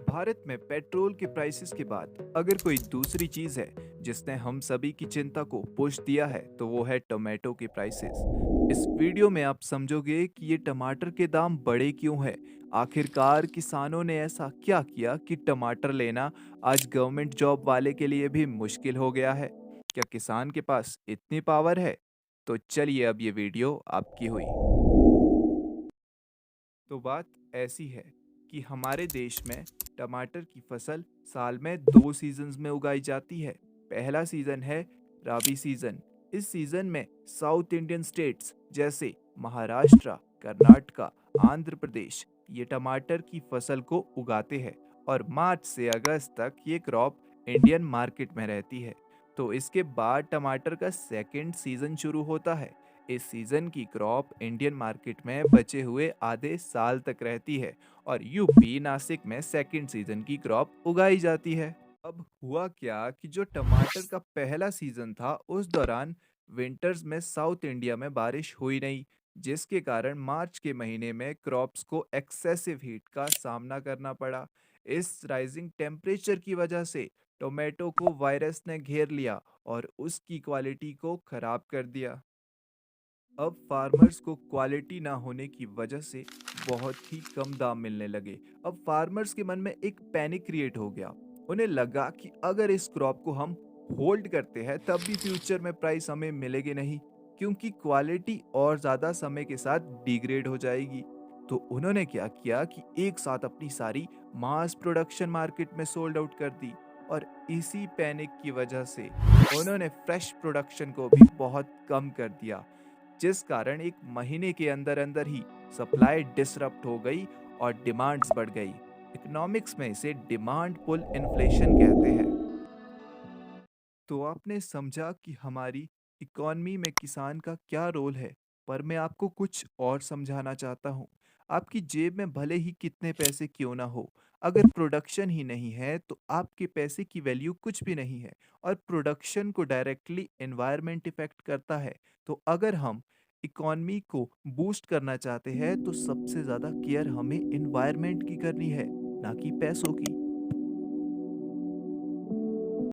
भारत में पेट्रोल के प्राइसेस के बाद अगर कोई दूसरी चीज है जिसने हम सभी की चिंता को पुश दिया है तो वो है टोमेटो के प्राइसेस। इस वीडियो में आप समझोगे कि ये टमाटर के दाम बढ़े क्यों है। आखिरकार किसानों ने ऐसा क्या किया कि टमाटर लेना आज गवर्नमेंट जॉब वाले के लिए भी मुश्किल हो गया है। क्या किसान के पास इतनी पावर है? तो चलिए अब ये वीडियो आपकी हुई। तो बात ऐसी है कि हमारे देश में टमाटर की फसल साल में दो सीजन्स में उगाई जाती है। पहला सीजन है राबी सीजन। इस सीजन में साउथ इंडियन स्टेट्स जैसे महाराष्ट्र, कर्नाटका, आंध्र प्रदेश ये टमाटर की फसल को उगाते हैं और मार्च से अगस्त तक ये क्रॉप इंडियन मार्केट में रहती है। तो इसके बाद टमाटर का सेकेंड सीजन शुरू होता है। इस सीजन की क्रॉप इंडियन मार्केट में बचे हुए आधे साल तक रहती है और यूपी नासिक में सेकंड सीजन की क्रॉप उगाई जाती है। अब हुआ क्या कि जो टमाटर का पहला सीजन था उस दौरान विंटर्स में साउथ इंडिया में बारिश हुई नहीं, जिसके कारण मार्च के महीने में क्रॉप्स को एक्सेसिव हीट का सामना करना पड़ा। इस राइजिंग टेम्परेचर की वजह से टोमेटो को वायरस ने घेर लिया और उसकी क्वालिटी को खराब कर दिया। अब फार्मर्स को क्वालिटी ना होने की वजह से बहुत ही कम दाम मिलने लगे। अब फार्मर्स के मन में एक पैनिक क्रिएट हो गया। उन्हें लगा कि अगर इस क्रॉप को हम होल्ड करते हैं तब भी फ्यूचर में प्राइस हमें मिलेगी नहीं, क्योंकि क्वालिटी और ज़्यादा समय के साथ डिग्रेड हो जाएगी। तो उन्होंने क्या किया कि एक साथ अपनी सारी मास प्रोडक्शन मार्केट में सोल्ड आउट कर दी। और इसी पैनिक की वजह से उन्होंने फ्रेश प्रोडक्शन को भी बहुत कम कर दिया, जिस कारण एक महीने के अंदर अंदर ही सप्लाई डिसरप्ट हो गई और डिमांड्स बढ़ गई। इकोनॉमिक्स में इसे डिमांड पुल इन्फ्लेशन कहते हैं। तो आपने समझा कि हमारी इकॉनमी में किसान का क्या रोल है, पर मैं आपको कुछ और समझाना चाहता हूँ। आपकी जेब में भले ही कितने पैसे क्यों ना हो, अगर प्रोडक्शन ही नहीं है तो आपके पैसे की वैल्यू कुछ भी नहीं है। और प्रोडक्शन को डायरेक्टली एनवायरनमेंट इफेक्ट करता है। तो अगर हम इकॉनमी को बूस्ट करना चाहते हैं तो सबसे ज़्यादा केयर हमें एनवायरनमेंट की करनी है, ना कि पैसों की।